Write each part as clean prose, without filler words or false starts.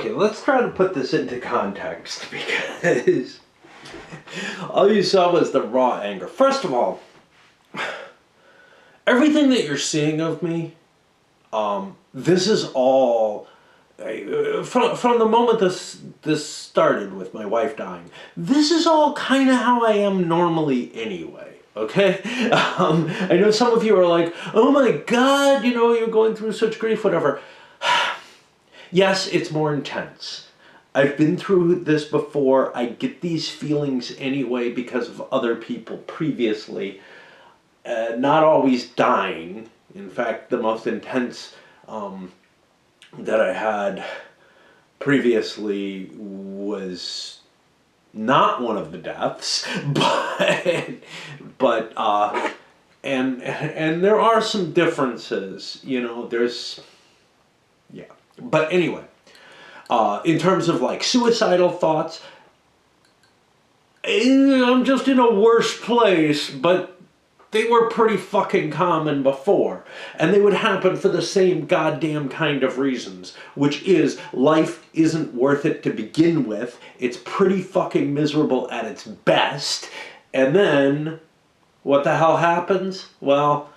Okay, let's try to put this into context because all you saw was the raw anger. First of all, everything that you're seeing of me, this is all from the moment this started with my wife dying. This is all kind of how I am normally anyway. Okay, I know some of you are like, "Oh my God, you're going through such grief, whatever." Yes, it's more intense. I've been through this before. I get these feelings anyway because of other people previously, not always dying. In fact, the most intense that I had previously was not one of the deaths, but and there are some differences. There's yeah. But anyway, in terms of like suicidal thoughts, I'm just in a worse place, but they were pretty fucking common before. And they would happen for the same goddamn kind of reasons, which is life isn't worth it to begin with. It's pretty fucking miserable at its best. And then, what the hell happens? Well,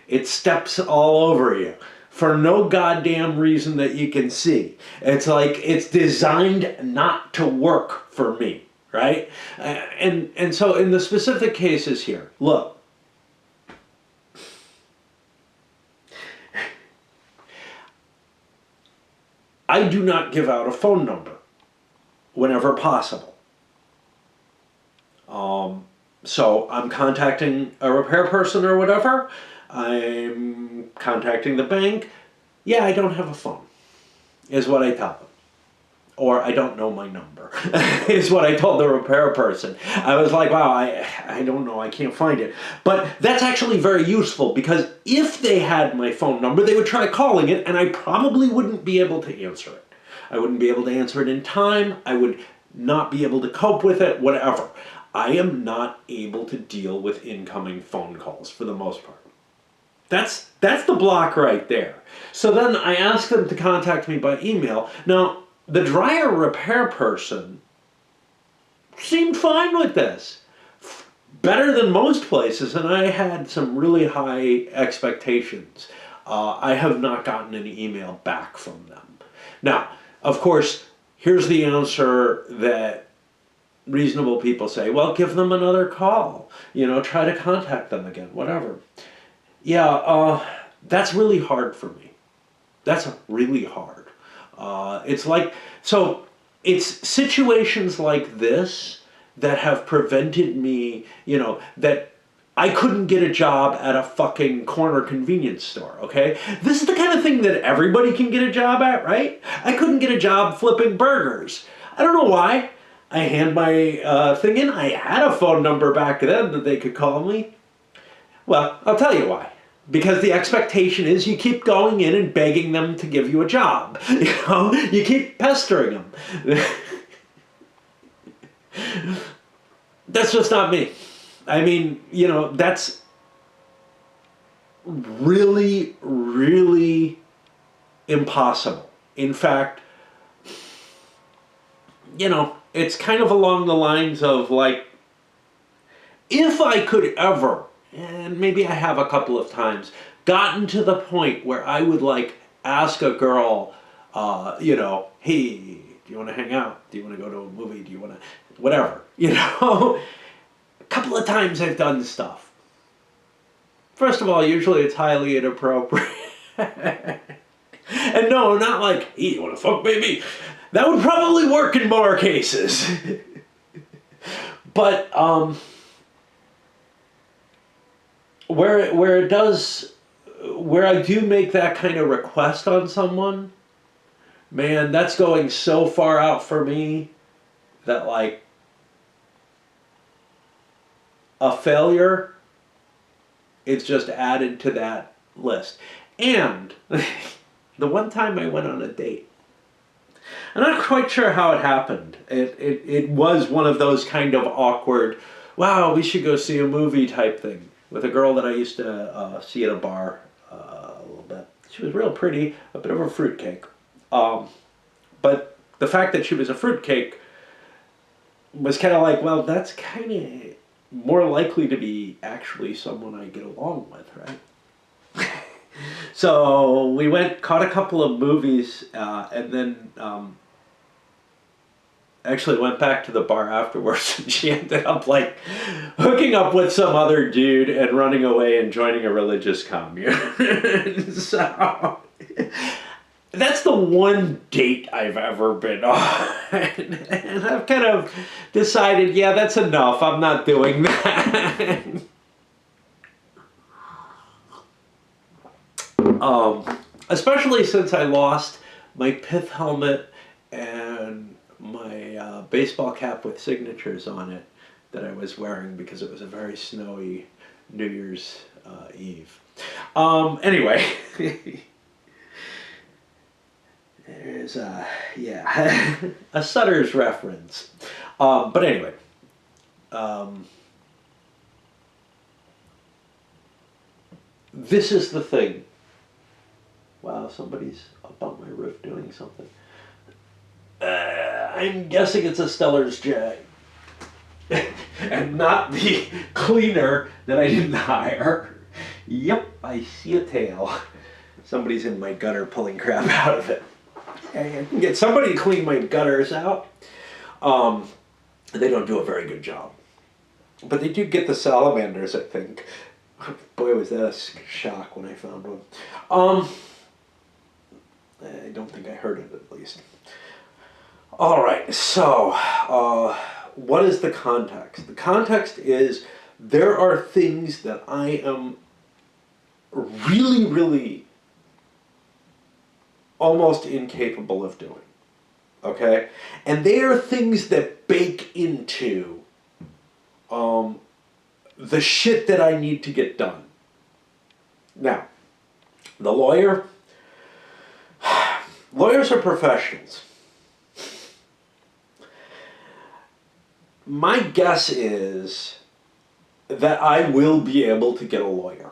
it steps all over you for no goddamn reason that you can see. It's like it's designed not to work for me. Right? And so in the specific cases here, look, I do not give out a phone number whenever possible. So I'm contacting a repair person or whatever. I'm contacting the bank. Yeah, I don't have a phone, is what I tell them. Or I don't know my number, is what I told the repair person. I was like, wow, I don't know, I can't find it. But that's actually very useful because if they had my phone number, they would try calling it and I probably wouldn't be able to answer it. I wouldn't be able to answer it in time. I would not be able to cope with it, whatever. I am not able to deal with incoming phone calls for the most part. That's the block right there. So then I asked them to contact me by email. Now, the dryer repair person seemed fine with this. Better than most places, and I had some really high expectations. I have not gotten any email back from them. Now, of course, here's the answer that reasonable people say, well, give them another call. Try to contact them again, whatever. Yeah, that's really hard for me. That's really hard. It's like, so it's situations like this that have prevented me, that I couldn't get a job at a fucking corner convenience store, okay? This is the kind of thing that everybody can get a job at, right? I couldn't get a job flipping burgers. I don't know why. I hand my thing in. I had a phone number back then that they could call me. Well, I'll tell you why. Because the expectation is you keep going in and begging them to give you a job. You keep pestering them. That's just not me. I mean, that's really, really impossible. In fact, it's kind of along the lines of like, if I could ever, and maybe I have a couple of times, gotten to the point where I would like ask a girl, hey, do you want to hang out? Do you want to go to a movie? Do you want to, whatever, A couple of times I've done stuff. First of all, usually it's highly inappropriate. And no, not like, hey, you want to fuck baby? That would probably work in more cases. But, where I do make that kind of request on someone, man, that's going so far out for me that like a failure, it's just added to that list. And the one time I went on a date, I'm not quite sure how it happened. It was one of those kind of awkward, wow, we should go see a movie type thing with a girl that I used to see at a bar a little bit. She was real pretty, a bit of a fruitcake. But the fact that she was a fruitcake was kind of like, well, that's kind of more likely to be actually someone I get along with, right? So we caught a couple of movies, and then actually went back to the bar afterwards, and she ended up like hooking up with some other dude and running away and joining a religious commune. So that's the one date I've ever been on. And I've kind of decided, yeah, that's enough. I'm not doing that. Especially since I lost my pith helmet and my baseball cap with signatures on it that I was wearing because it was a very snowy New Year's Eve. Anyway. There's a Sutter's reference. But anyway, this is the thing. Wow, somebody's up on my roof doing something. I'm guessing it's a Stellar's Jag. And not the cleaner that I didn't hire. Yep, I see a tail. Somebody's in my gutter pulling crap out of it. I can get somebody to clean my gutters out. They don't do a very good job. But they do get the salamanders, I think. Boy, was that a shock when I found one. I don't think I heard it, at least. All right, so what is the context? The context is there are things that I am really, really almost incapable of doing, okay? And they are things that bake into the shit that I need to get done. Now, the lawyers are professionals. My guess is that I will be able to get a lawyer.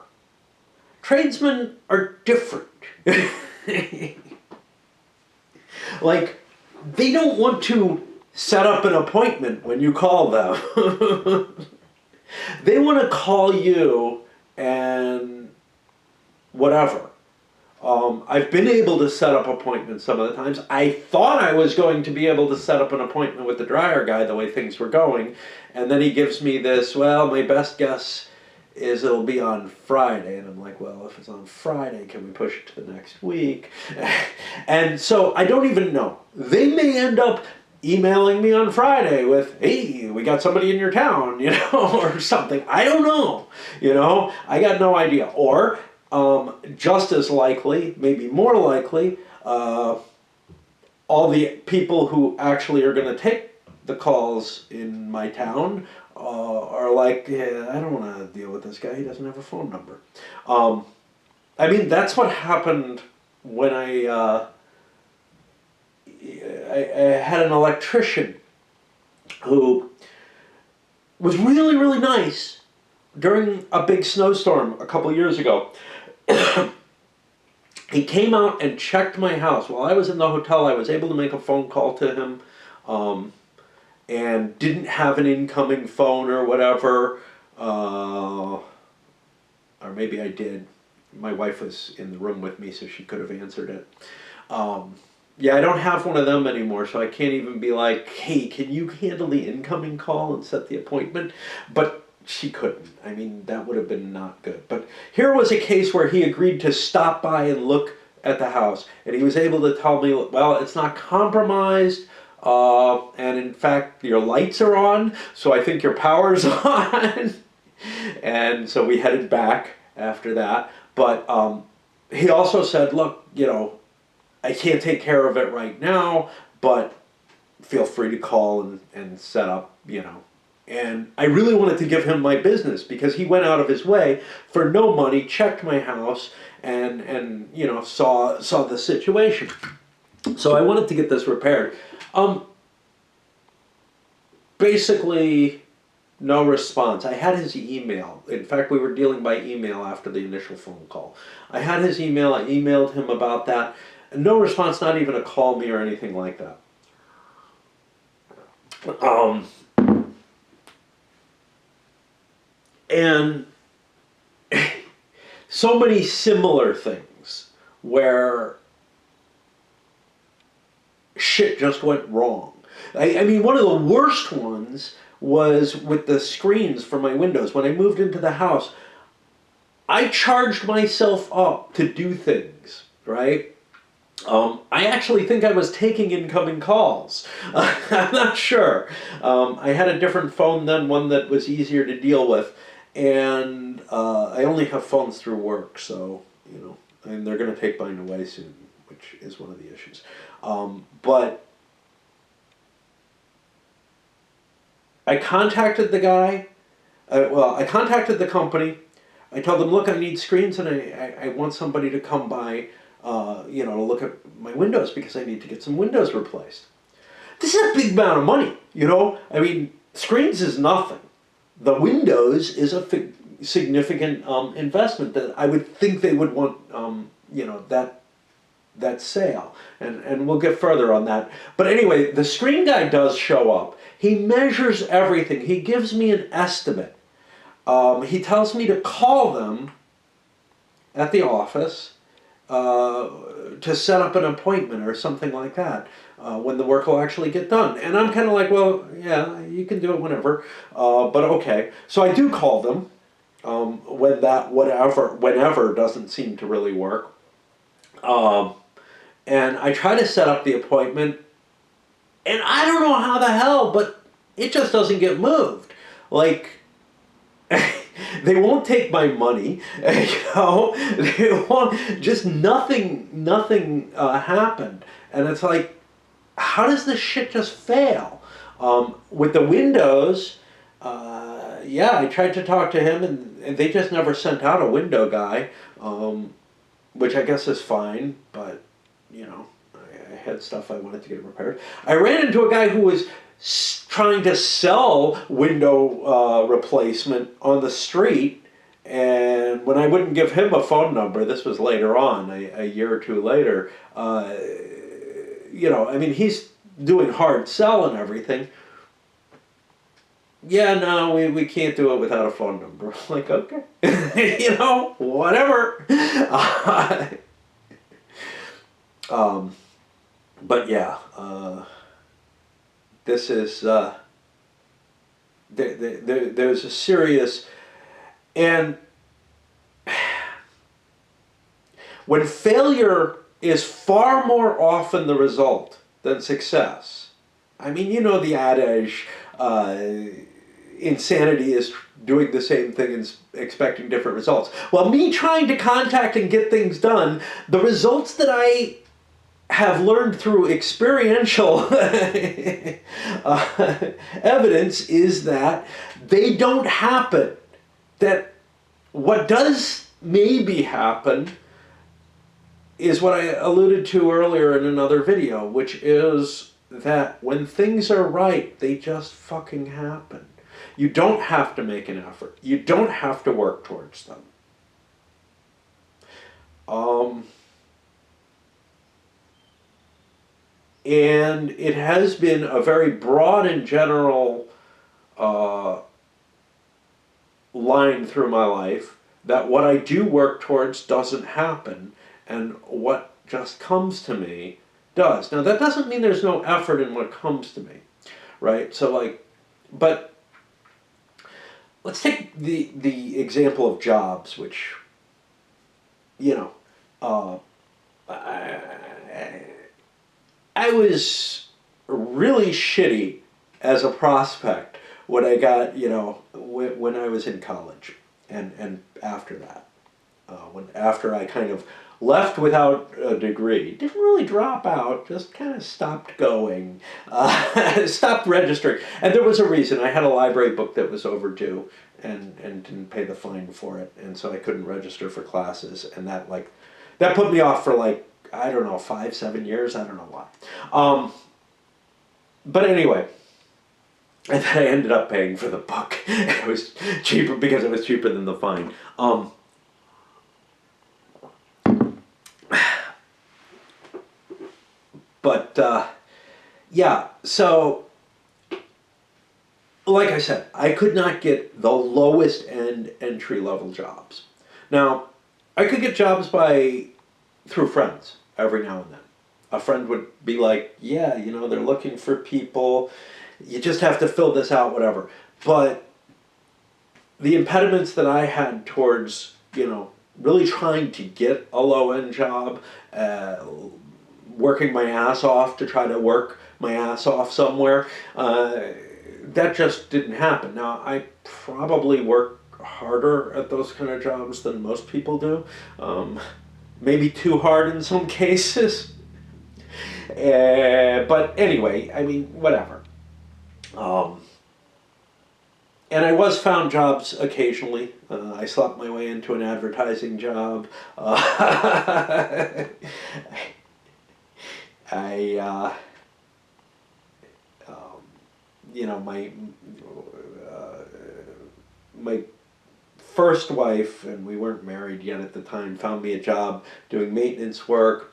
Tradesmen are different. Like, they don't want to set up an appointment when you call them. They want to call you and whatever. I've been able to set up appointments some of the times. I thought I was going to be able to set up an appointment with the dryer guy the way things were going. And then he gives me this, well, my best guess is it'll be on Friday. And I'm like, well, if it's on Friday, can we push it to the next week? And so I don't even know. They may end up emailing me on Friday with, hey, we got somebody in your town, or something. I don't know, I got no idea. Or just as likely, maybe more likely, all the people who actually are going to take the calls in my town are like, yeah, I don't want to deal with this guy. He doesn't have a phone number. I mean, that's what happened when I had an electrician who was really, really nice during a big snowstorm a couple years ago. He came out and checked my house. While I was in the hotel, I was able to make a phone call to him and didn't have an incoming phone or whatever. Or maybe I did. My wife was in the room with me, so she could have answered it. Yeah, I don't have one of them anymore, so I can't even be like, hey, can you handle the incoming call and set the appointment? But she couldn't. I mean, that would have been not good. But here was a case where he agreed to stop by and look at the house. And he was able to tell me, well, it's not compromised. And in fact, your lights are on. So I think your power's on. And so we headed back after that. But he also said, look, I can't take care of it right now, but feel free to call and set up, And I really wanted to give him my business because he went out of his way for no money, checked my house, and saw the situation. So I wanted to get this repaired. Basically, No response. I had his email. In fact, we were dealing by email after the initial phone call. I had his email. I emailed him about that. No response, not even a call me or anything like that. And so many similar things where shit just went wrong. I mean, one of the worst ones was with the screens for my windows. When I moved into the house, I charged myself up to do things, right? I actually think I was taking incoming calls. I'm not sure. I had a different phone then, one that was easier to deal with. And I only have phones through work, so, you know, and they're going to take mine away soon, which is one of the issues. But I contacted the guy. I contacted the company. I told them, look, I need screens and I want somebody to come by, you know, to look at my windows because I need to get some windows replaced. This is a big amount of money, you know? I mean, screens is nothing. The windows is a significant investment that I would think they would want, you know, that sale. And we'll get further on that. But anyway, the screen guy does show up. He measures everything. He gives me an estimate. He tells me to call them at the office to set up an appointment or something like that when the work will actually get done. And I'm kind of like, well, yeah, you can do it whenever, but okay. So I do call them when that whenever doesn't seem to really work. And I try to set up the appointment, and I don't know how the hell, but it just doesn't get moved. Like, they won't take my money, you know, they won't, just nothing happened. And it's like, how does this shit just fail? With the windows, yeah, I tried to talk to him and they just never sent out a window guy, which I guess is fine, but, you know, I had stuff I wanted to get repaired. I ran into a guy who was trying to sell window replacement on the street, and when I wouldn't give him a phone number, this was later on, a year or two later, you know, I mean, he's doing hard sell and everything. Yeah, no, we can't do it without a phone number. I'm like, okay, you know, whatever. But yeah, this is, there's a serious, and when failure is far more often the result than success. I mean, you know the adage, insanity is doing the same thing and expecting different results. Well, me trying to contact and get things done, the results that I have learned through experiential evidence is that they don't happen. That what does maybe happen is what I alluded to earlier in another video, which is that when things are right, they just fucking happen. You don't have to make an effort. You don't have to work towards them. And it has been a very broad and general line through my life that what I do work towards doesn't happen, and what just comes to me does. Now, that doesn't mean there's no effort in what comes to me, right? So, like, but let's take the example of jobs, which, you know, I was really shitty as a prospect when I got, you know, when I was in college and after that. After I kind of left without a degree, didn't really drop out, just kind of stopped going, stopped registering. And there was a reason. I had a library book that was overdue and didn't pay the fine for it. And so I couldn't register for classes. And that put me off for like, I don't know, 5-7 years. I don't know why. But anyway, And then I ended up paying for the book. It was cheaper because it was cheaper than the fine. But yeah, so like I said, I could not get the lowest end entry level jobs. Now, I could get jobs through friends every now and then. A friend would be like, yeah, they're looking for people. You just have to fill this out, whatever. But the impediments that I had towards, really trying to get a low end job, working my ass off to try to work my ass off somewhere, that just didn't happen. Now, I probably work harder at those kind of jobs than most people do. Maybe too hard in some cases. But anyway, I mean, whatever. And I was found jobs occasionally. I slept my way into an advertising job. I, my first wife, and we weren't married yet at the time, found me a job doing maintenance work.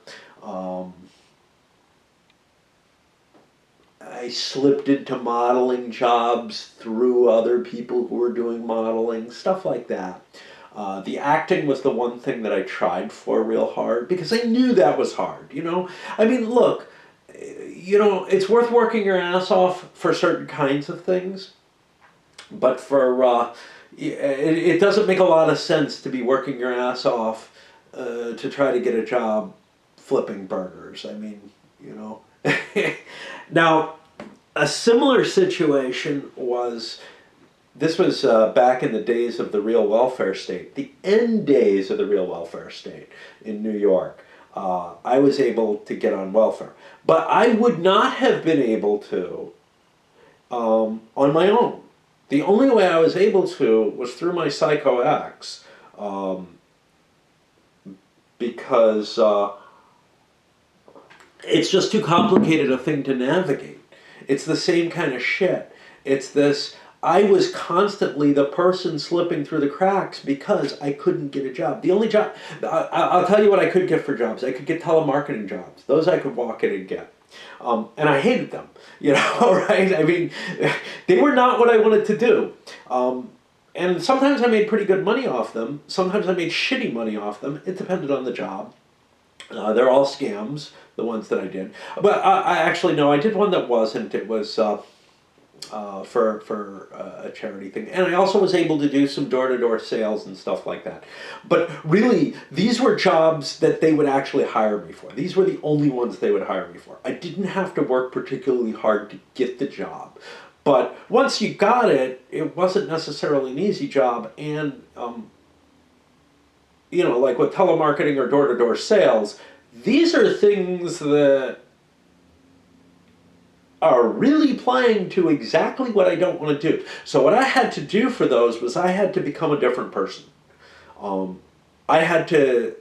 I slipped into modeling jobs through other people who were doing modeling, stuff like that. The acting was the one thing that I tried for real hard because I knew that was hard, I mean, look, it's worth working your ass off for certain kinds of things, but it doesn't make a lot of sense to be working your ass off to try to get a job flipping burgers. I mean, Now, a similar situation this was back in the days of the real welfare state, the end days of the real welfare state in New York. I was able to get on welfare. But I would not have been able to on my own. The only way I was able to was through my psycho ex, because it's just too complicated a thing to navigate. It's the same kind of shit. It's this, I was constantly the person slipping through the cracks because I couldn't get a job. The only job, I'll tell you what I could get for jobs. I could get telemarketing jobs. Those I could walk in and get. And I hated them, right? I mean, they were not what I wanted to do. And sometimes I made pretty good money off them. Sometimes I made shitty money off them. It depended on the job. They're all scams, the ones that I did. But I actually, no, I did one that wasn't. It was for a charity thing. And I also was able to do some door-to-door sales and stuff like that. But really, these were jobs that they would actually hire me for. These were the only ones they would hire me for. I didn't have to work particularly hard to get the job. But once you got it, it wasn't necessarily an easy job. And, like with telemarketing or door-to-door sales, these are things that are really playing to exactly what I don't want to do. So what I had to do for those was I had to become a different person. I had to,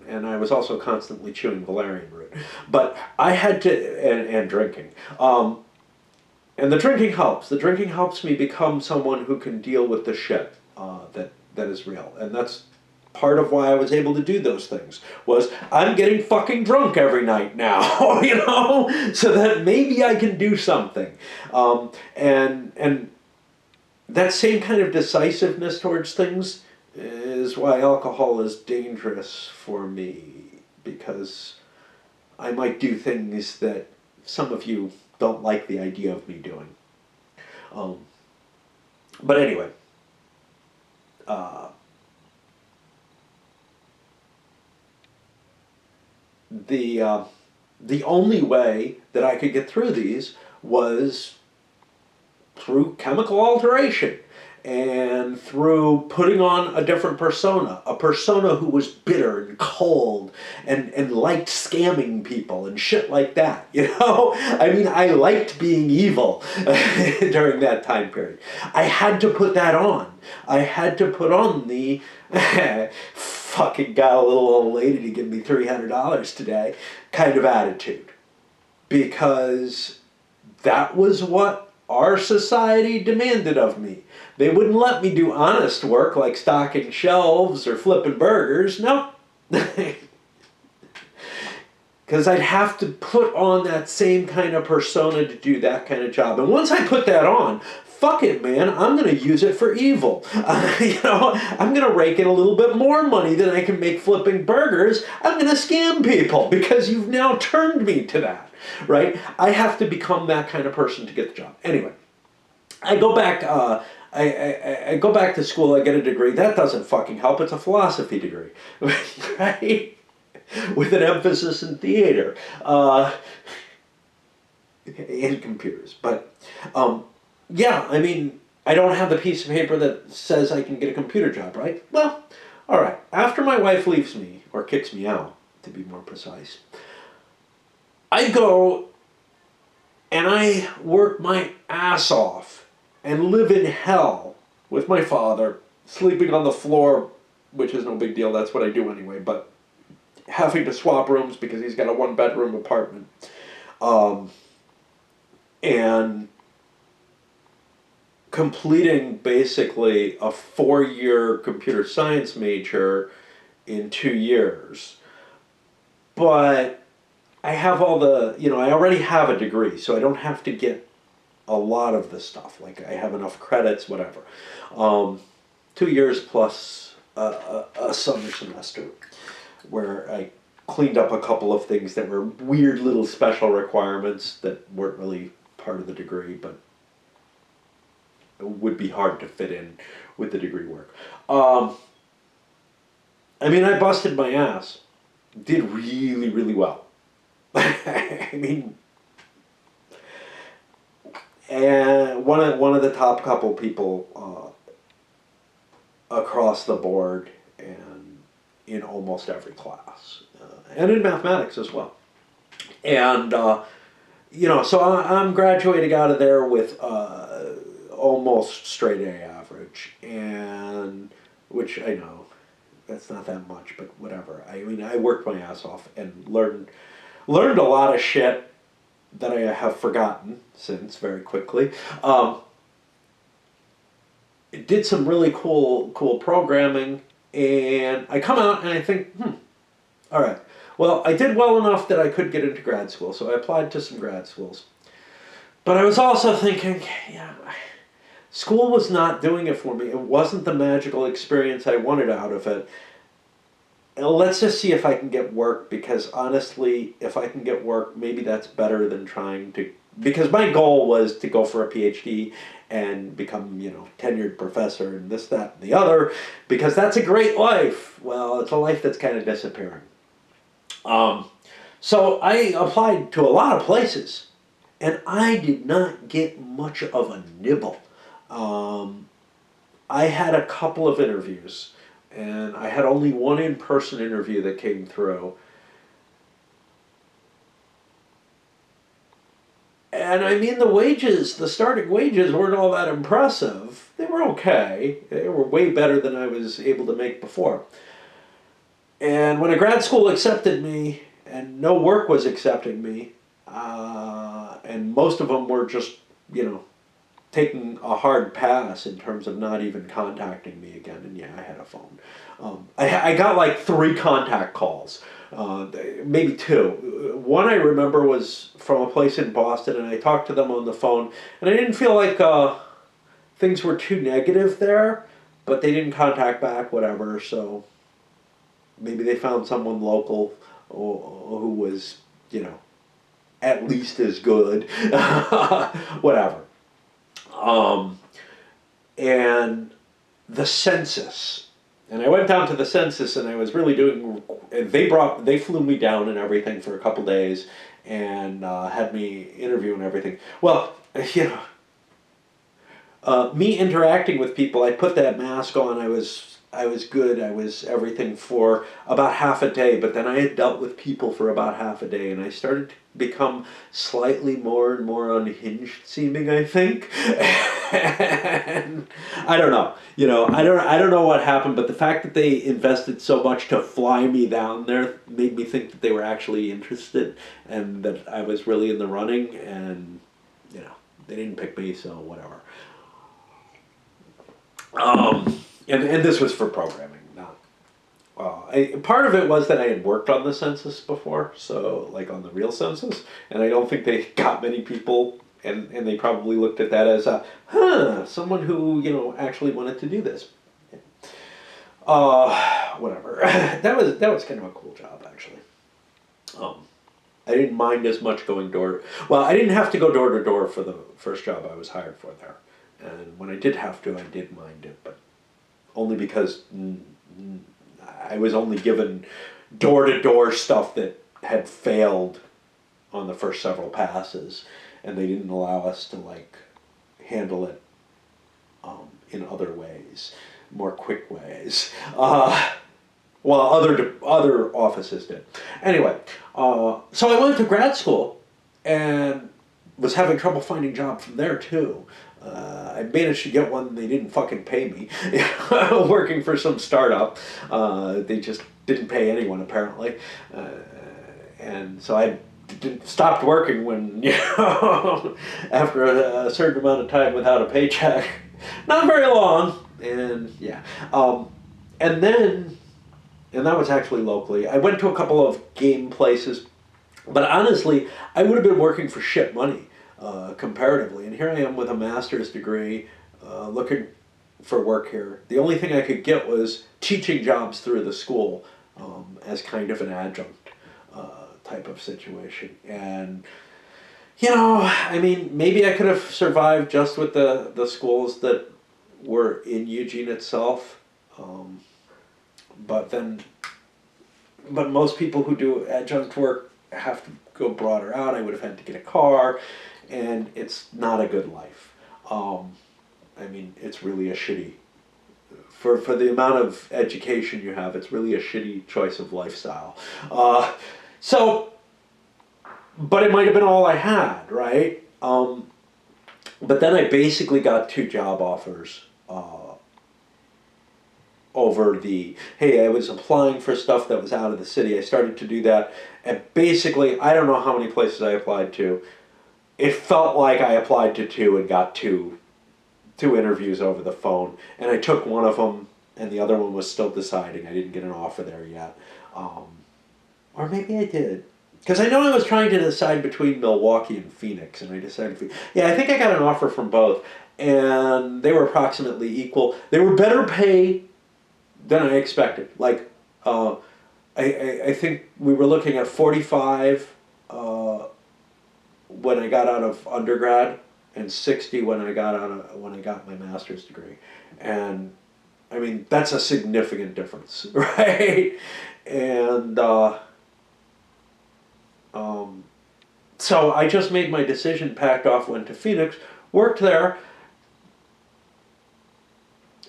and I was also constantly chewing valerian root, but I had to, and drinking. And the drinking helps. The drinking helps me become someone who can deal with the shit that is real. And that's part of why I was able to do those things, was I'm getting fucking drunk every night now, so that maybe I can do something. And that same kind of decisiveness towards things is why alcohol is dangerous for me, because I might do things that some of you don't like the idea of me doing. But anyway, the only way that I could get through these was through chemical alteration and through putting on a different persona, a persona who was bitter and cold and liked scamming people and shit like that, I mean, I liked being evil during that time period. I had to put that on. I had to put on the fucking got a little old lady to give me $300 today kind of attitude, because that was what our society demanded of me. They wouldn't let me do honest work like stocking shelves or flipping burgers. No. Because I'd have to put on that same kind of persona to do that kind of job. And once I put that on, fuck it, man, I'm going to use it for evil. I'm going to rake in a little bit more money than I can make flipping burgers. I'm going to scam people because you've now turned me to that, right? I have to become that kind of person to get the job. Anyway, I go back. I go back to school. I get a degree. That doesn't fucking help. It's a philosophy degree, right? With an emphasis in theater and computers. But yeah, I mean, I don't have the piece of paper that says I can get a computer job, right? Well, all right. After my wife leaves me, or kicks me out, to be more precise, I go and I work my ass off and live in hell with my father, sleeping on the floor, which is no big deal. That's what I do anyway, but having to swap rooms because he's got a one-bedroom apartment. And completing basically a 4-year computer science major in 2 years. But I have all the, I already have a degree, so I don't have to get a lot of the stuff. Like, I have enough credits, whatever. 2 years plus a summer semester, where I cleaned up a couple of things that were weird little special requirements that weren't really part of the degree, but it would be hard to fit in with the degree work. I mean, I busted my ass. Did really, really well. I mean, and one of the top couple people across the board, and in almost every class, and in mathematics as well. And so I'm graduating out of there with almost straight A average, and which I know that's not that much, but whatever. I mean, I worked my ass off and learned a lot of shit that I have forgotten since very quickly. Did some really cool programming, and I come out and I think, all right. Well, I did well enough that I could get into grad school, so I applied to some grad schools. But I was also thinking, school was not doing it for me. It wasn't the magical experience I wanted out of it. And let's just see if I can get work, because honestly, if I can get work, maybe that's better than trying to... Because my goal was to go for a PhD and become, tenured professor and this, that, and the other, because that's a great life. Well, it's a life that's kind of disappearing. So I applied to a lot of places, and I did not get much of a nibble. I had a couple of interviews, and I had only one in-person interview that came through. And I mean, the starting wages weren't all that impressive. They were okay. They were way better than I was able to make before. And when a grad school accepted me, and no work was accepting me, and most of them were just, taking a hard pass in terms of not even contacting me again. And yeah, I had a phone. I got like 3 contact calls, maybe 2. One I remember was from a place in Boston, and I talked to them on the phone, and I didn't feel like things were too negative there, but they didn't contact back, whatever, so maybe they found someone local who was, at least as good, whatever. And the census, and I went down to the census, and I was really doing, they flew me down and everything for a couple days, and had me interview and everything. Well, me interacting with people, I put that mask on, I was good, I was everything for about half a day, but then I had dealt with people for about half a day, and I started to become slightly more and more unhinged seeming, I think. And I don't know, I don't know what happened, but the fact that they invested so much to fly me down there made me think that they were actually interested and that I was really in the running, and they didn't pick me, so whatever. And this was for programming, not. Part of it was that I had worked on the census before, so like on the real census, and I don't think they got many people, and they probably looked at that as someone who actually wanted to do this. Whatever. that was kind of a cool job actually. I didn't mind as much going door. Well, I didn't have to go door to door for the first job I was hired for there, and when I did have to, I did mind it, but only because I was only given door to door stuff that had failed on the first several passes, and they didn't allow us to like handle it in other ways, more quick ways. Well, other offices did. Anyway, so I went to grad school and was having trouble finding a job from there too. I managed to get one. They didn't fucking pay me. Working for some startup. They just didn't pay anyone apparently. And so I stopped working when, after a certain amount of time without a paycheck. Not very long. And yeah. And then, and that was actually locally. I went to a couple of game places, but honestly, I would have been working for shit money, comparatively. And here I am with a master's degree, looking for work here. The only thing I could get was teaching jobs through the school, as kind of an adjunct, type of situation. And, I mean, maybe I could have survived just with the schools that were in Eugene itself. But most people who do adjunct work have to go broader out. I would have had to get a car, and it's not a good life. I mean, it's really a shitty, for the amount of education you have, it's really a shitty choice of lifestyle. But it might have been all I had, right? But then I basically got 2 job offers, over hey, I was applying for stuff that was out of the city. I started to do that, and basically, I don't know how many places I applied to. It felt like I applied to 2 and got two interviews over the phone, and I took one of them, and the other one was still deciding. I didn't get an offer there yet. Or maybe I did. Because I know I was trying to decide between Milwaukee and Phoenix, and I decided yeah, I think I got an offer from both, and they were approximately equal. They were better pay than I expected. Like, I think we were looking at 45 when I got out of undergrad, and 60 when I got my master's degree. And I mean, that's a significant difference, right? And so I just made my decision, packed off, went to Phoenix, worked there,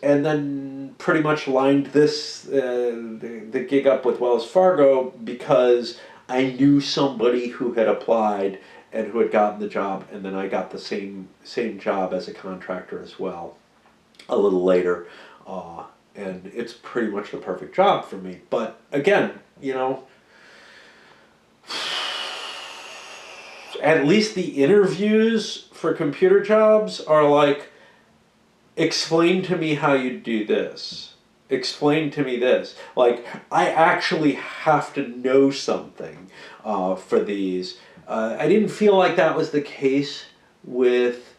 and then pretty much lined the gig up with Wells Fargo because I knew somebody who had applied and who had gotten the job, and then I got the same job as a contractor as well a little later, and it's pretty much the perfect job for me. But again, at least the interviews for computer jobs are like, explain to me how you do this. Explain to me this. Like, I actually have to know something for these. I didn't feel like that was the case with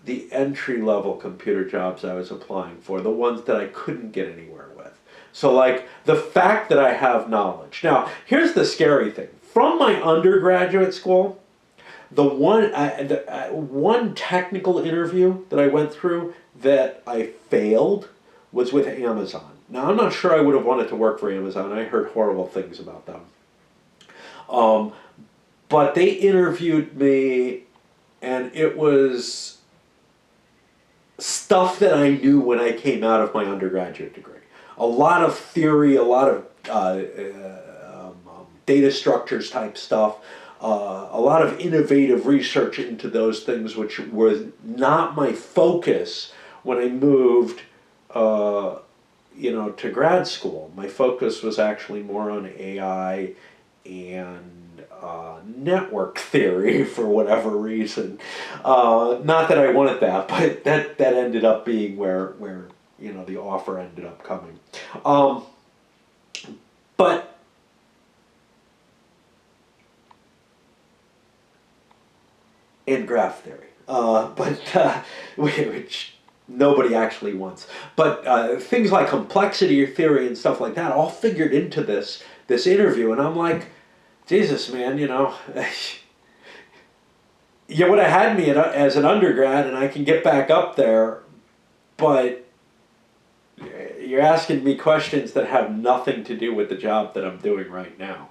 the entry-level computer jobs I was applying for, the ones that I couldn't get anywhere with. So, like, the fact that I have knowledge. Now, here's the scary thing. From my undergraduate school, the one technical interview that I went through that I failed was with Amazon. Now, I'm not sure I would have wanted to work for Amazon. I heard horrible things about them. But they interviewed me, and it was stuff that I knew when I came out of my undergraduate degree. A lot of theory, a lot of data structures type stuff, a lot of innovative research into those things, which was not my focus when I moved to grad school. My focus was actually more on AI and network theory for whatever reason. Not that I wanted that, but that ended up being where the offer ended up coming. But in graph theory, which nobody actually wants. But things like complexity theory and stuff like that all figured into this interview, and I'm like, Jesus, man, you would have had me as an undergrad, and I can get back up there, but you're asking me questions that have nothing to do with the job that I'm doing right now.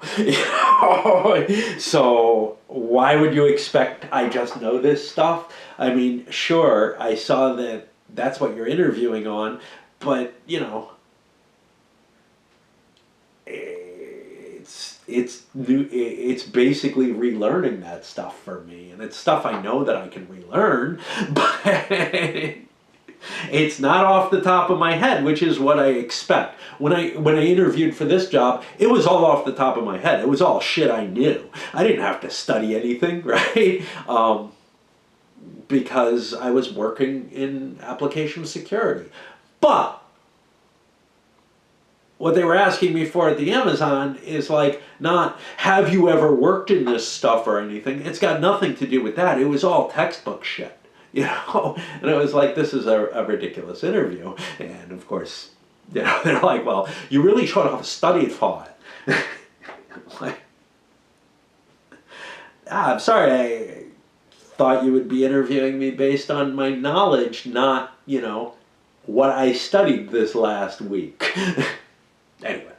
So why would you expect I just know this stuff? I mean, sure, I saw that that's what you're interviewing on, but it's new. It's basically relearning that stuff for me, and it's stuff I know that I can relearn, but it's not off the top of my head, which is what I expect. When I interviewed for this job, it was all off the top of my head. It was all shit I knew. I didn't have to study anything, right? Because I was working in application security. But what they were asking me for at the Amazon is like, not, have you ever worked in this stuff or anything? It's got nothing to do with that. It was all textbook shit. And it was like, this is a ridiculous interview. And of course, they're like, well, you really should have studied for it. Like, I'm sorry, I thought you would be interviewing me based on my knowledge, not, what I studied this last week. Anyway.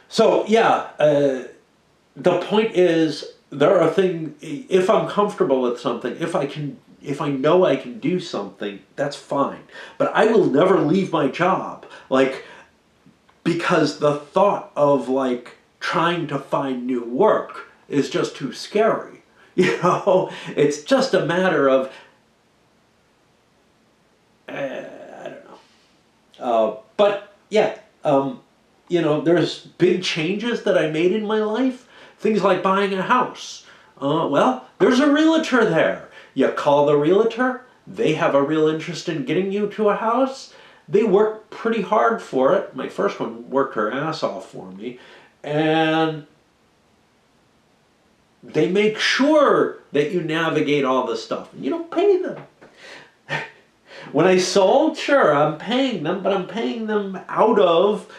So, yeah, the point is, there are things, if I'm comfortable with something, if I know I can do something, that's fine. But I will never leave my job, because the thought of, trying to find new work is just too scary. It's just a matter of, I don't know. But, yeah, there's big changes that I made in my life. Things like buying a house. Well, there's a realtor there. You call the realtor. They have a real interest in getting you to a house. They work pretty hard for it. My first one worked her ass off for me. And they make sure that you navigate all this stuff. You don't pay them. When I sold, sure, I'm paying them, but I'm paying them out of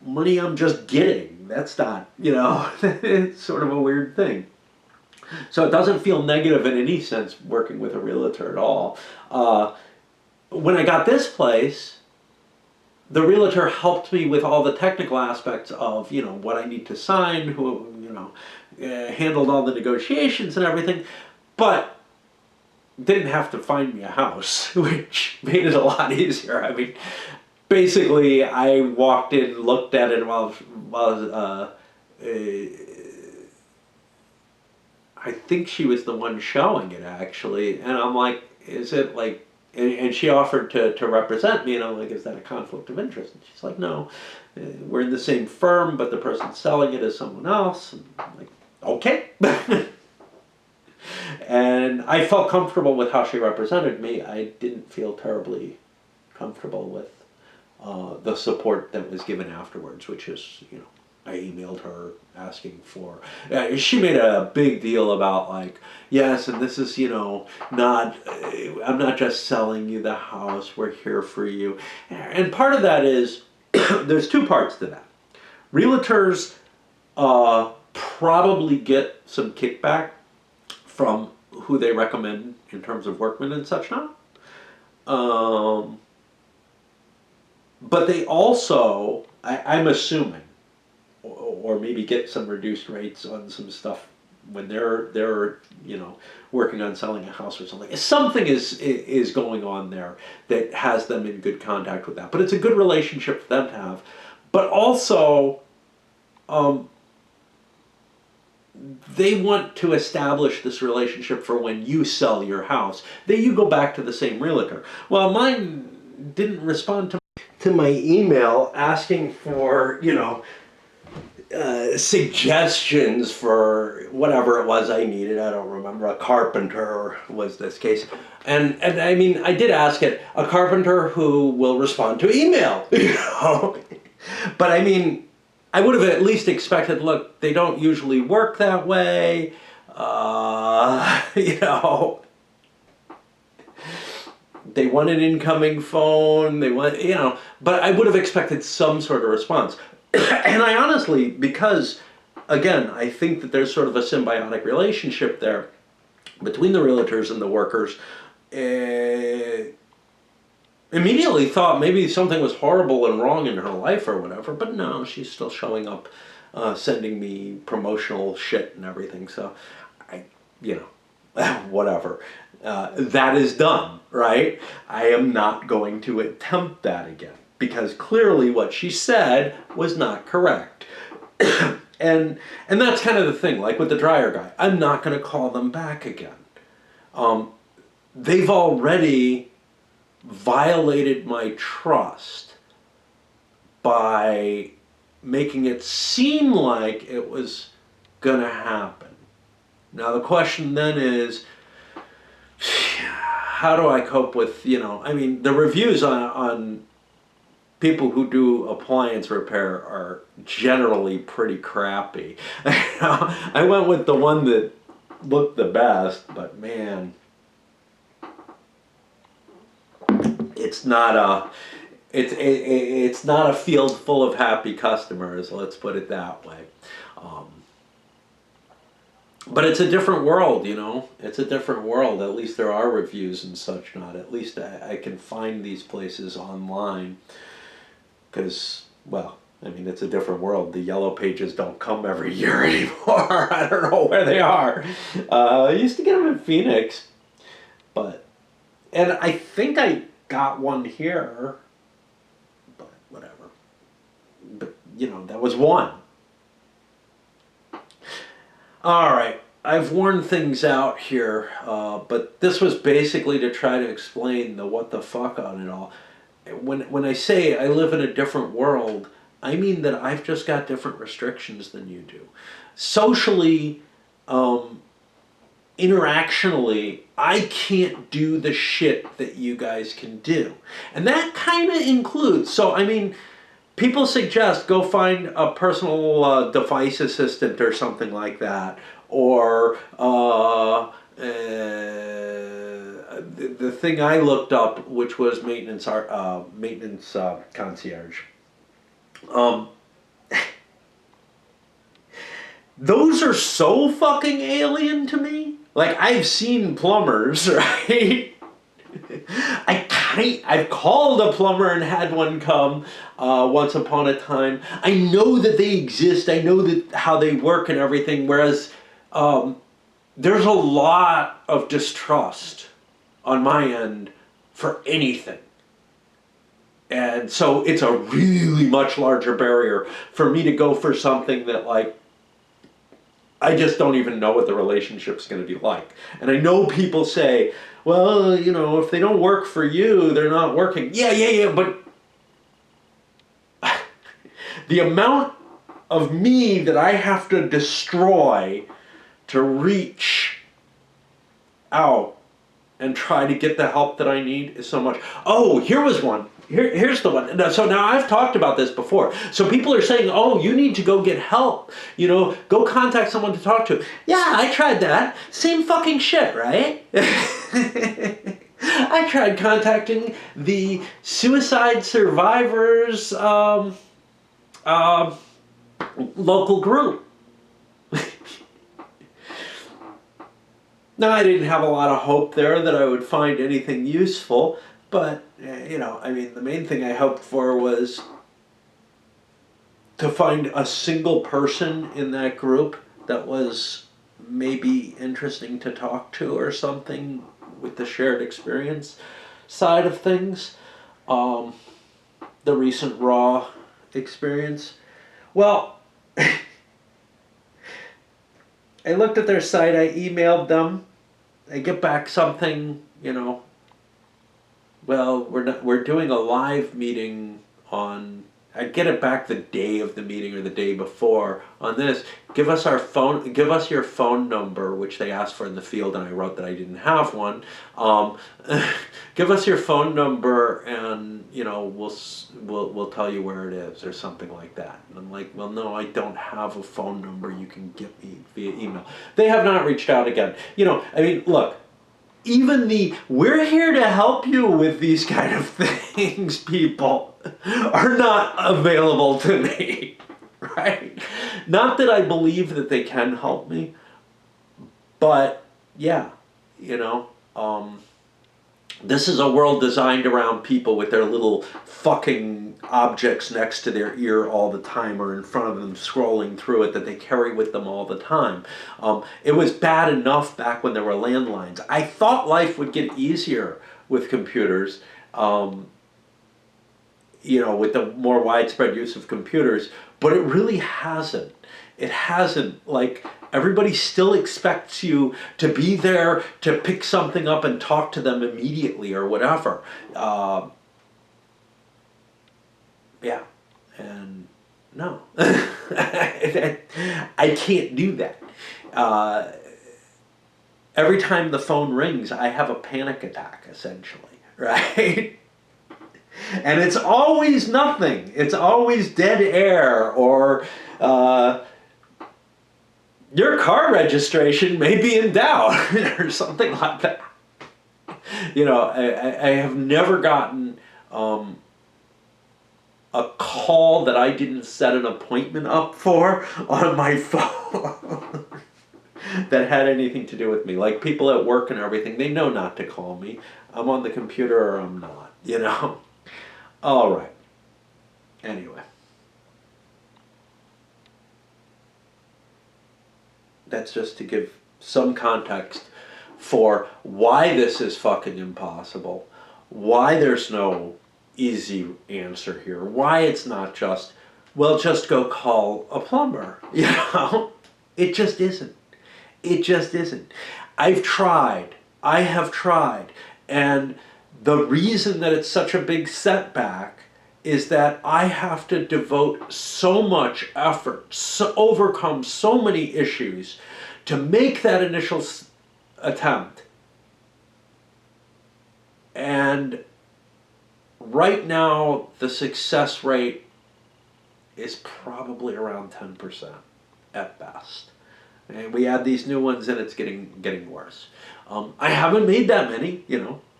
money I'm just getting. That's not, it's sort of a weird thing. So it doesn't feel negative in any sense working with a realtor at all. When I got this place, the realtor helped me with all the technical aspects of, what I need to sign, handled all the negotiations and everything, but didn't have to find me a house, which made it a lot easier. I mean, basically, I walked in, looked at it while I think she was the one showing it, actually. And I'm like, is it like, and she offered to represent me, and I'm like, is that a conflict of interest? And she's like, no, we're in the same firm, but the person selling it is someone else. And I'm like, okay. And I felt comfortable with how she represented me. I didn't feel terribly comfortable with the support that was given afterwards, which is, I emailed her asking for, she made a big deal about yes, and this is, not, I'm not just selling you the house, we're here for you. And part of that is, there's two parts to that. Realtors probably get some kickback from who they recommend in terms of workmen and such not. But they also, I'm assuming, or maybe get some reduced rates on some stuff when they're working on selling a house or something. Something is going on there that has them in good contact with that. But it's a good relationship for them to have. But also, they want to establish this relationship for when you sell your house, that you go back to the same realtor. Well, mine didn't respond to my email asking for, suggestions for whatever it was I needed. I don't remember. A carpenter was this case. And I mean, I did ask it, a carpenter who will respond to email, you know? But I mean, I would have at least expected, look, they don't usually work that way. You know, they want an incoming phone, they want, you know, but I would have expected some sort of response. And I honestly, because, again, I think that there's sort of a symbiotic relationship there between the realtors and the workers, immediately thought maybe something was horrible and wrong in her life or whatever, but no, she's still showing up, sending me promotional shit and everything, so you know, whatever. That is done, right? I am not going to attempt that again, because clearly what she said was not correct. and that's kind of the thing, like with the dryer guy, I'm not going to call them back again. They've already violated my trust by making it seem like it was going to happen. Now the question then is, how do I cope with, you know, I mean, the reviews on people who do appliance repair are generally pretty crappy. I went with the one that looked the best, but man, it's not a field full of happy customers, let's put it that way. But it's a different world, you know. It's a different world. At least there are reviews and such not. At least I can find these places online. Because, well, I mean, it's a different world. The yellow pages don't come every year anymore. I don't know where they are. I used to get them in Phoenix. And I think I got one here. But whatever. But, you know, that was one. All right, I've worn things out here, but this was basically to try to explain the what the fuck on it all. When I say I live in a different world, I mean that I've just got different restrictions than you do. Socially, interactionally, I can't do the shit that you guys can do. And that kind of includes, so I mean, people suggest go find a personal device assistant or something like that, or the thing I looked up, which was maintenance concierge. Those are so fucking alien to me. Like, I've seen plumbers, right? I've called a plumber and had one come once upon a time. I know that they exist. I know that how they work and everything. Whereas there's a lot of distrust on my end for anything. And so it's a really much larger barrier for me to go for something that, like, I just don't even know what the relationship's going to be like. And I know people say, well, you know, if they don't work for you, they're not working. Yeah, but the amount of me that I have to destroy to reach out and try to get the help that I need is so much. Oh, here was one. Here's the one. So now I've talked about this before. So people are saying, oh, you need to go get help. You know, go contact someone to talk to. Yeah, I tried that. Same fucking shit, right? I tried contacting the suicide survivors local group. Now, I didn't have a lot of hope there that I would find anything useful, but, you know, I mean, the main thing I hoped for was to find a single person in that group that was maybe interesting to talk to or something with the shared experience side of things. The recent Raw experience. Well, I looked at their site, I emailed them, I get back something, you know, well, we're doing a live meeting on I'd get it back the day of the meeting or the day before on this. Give us your phone number, which they asked for in the field, and I wrote that I didn't have one. Give us your phone number, and we'll tell you where it is, or something like that. And I'm like, well, no, I don't have a phone number. You can get me via email. They have not reached out again. I mean, look. Even we're here to help you with these kind of things, people, are not available to me, right? Not that I believe that they can help me, but yeah, this is a world designed around people with their little fucking objects next to their ear all the time, or in front of them scrolling through it, that they carry with them all the time. It was bad enough back when there were landlines. I thought life would get easier with computers, with the more widespread use of computers, but it really hasn't. It hasn't. Like, everybody still expects you to be there to pick something up and talk to them immediately or whatever. Yeah. And no. I can't do that. Every time the phone rings, I have a panic attack, essentially, right? And it's always nothing. It's always dead air, or your car registration may be in doubt, or something like that. I have never gotten a call that I didn't set an appointment up for on my phone that had anything to do with me. Like, people at work and everything, they know not to call me. I'm on the computer or I'm not, All right. Anyway. That's just to give some context for why this is fucking impossible, why there's no easy answer here, why it's not just, well, just go call a plumber. It just isn't. It just isn't. I have tried, and the reason that it's such a big setback is that I have to devote so much effort, overcome so many issues to make that initial attempt. And right now, the success rate is probably around 10% at best. And we add these new ones and it's getting worse. I haven't made that many,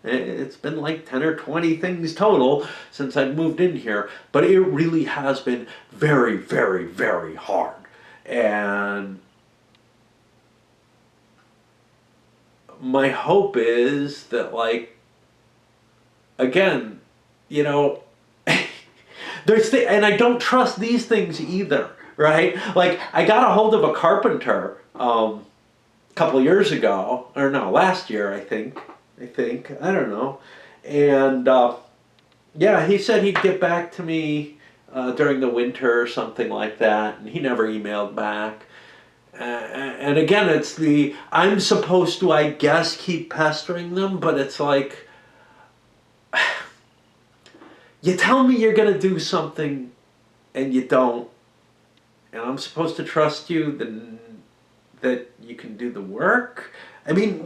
It's been like 10 or 20 things total since I moved in here, but it really has been very, very, very hard. And my hope is that, again, and I don't trust these things either, right? Like, I got a hold of a carpenter a couple years ago, or no, last year, I think, I don't know. And he said he'd get back to me during the winter or something like that, and he never emailed back. And again, it's I'm supposed to, I guess, keep pestering them, but it's like, you tell me you're going to do something and you don't, and I'm supposed to trust you that you can do the work? I mean,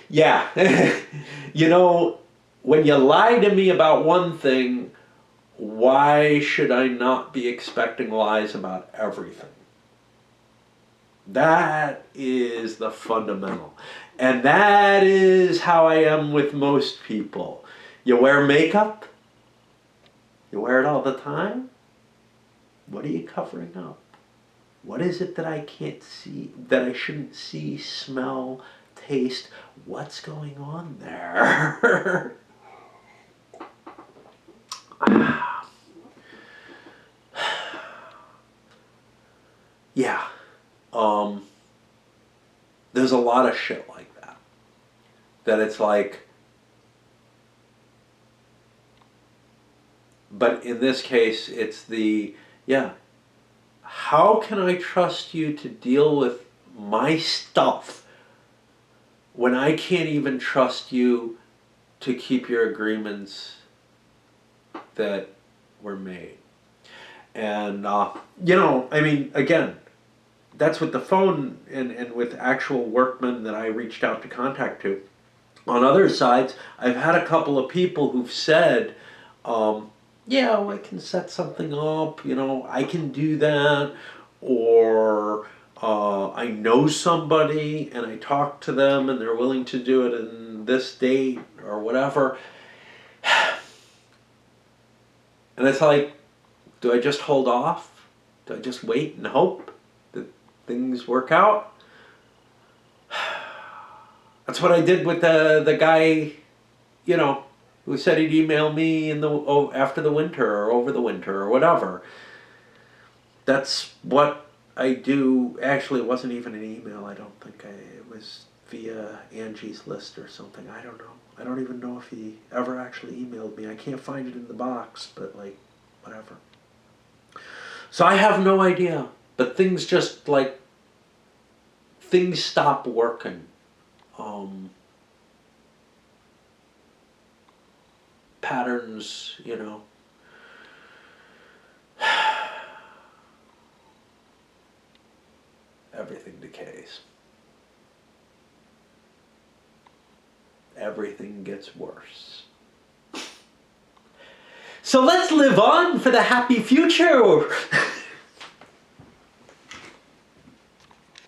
yeah. When you lie to me about one thing, why should I not be expecting lies about everything? That is the fundamental. And that is how I am with most people. You wear makeup? You wear it all the time? What are you covering up? What is it that I can't see, that I shouldn't see, smell, taste? What's going on there? Yeah. There's a lot of shit like that. That it's like, but in this case, it's how can I trust you to deal with my stuff when I can't even trust you to keep your agreements that were made. And, I mean, again, that's with the phone and with actual workmen that I reached out to contact to. On other sides, I've had a couple of people who've said, yeah, well, I can set something up, I can do that, or I know somebody and I talk to them and they're willing to do it in this date or whatever. And it's like, do I just hold off? Do I just wait and hope that things work out? That's what I did with the guy, who said he'd email me after the winter or over the winter or whatever. That's what I do. Actually, it wasn't even an email. I don't think it was via Angie's List or something. I don't know. I don't even know if he ever actually emailed me. I can't find it in the box, but whatever. So I have no idea. But things just things stop working. Patterns, everything decays. Everything gets worse. So let's live on for the happy future.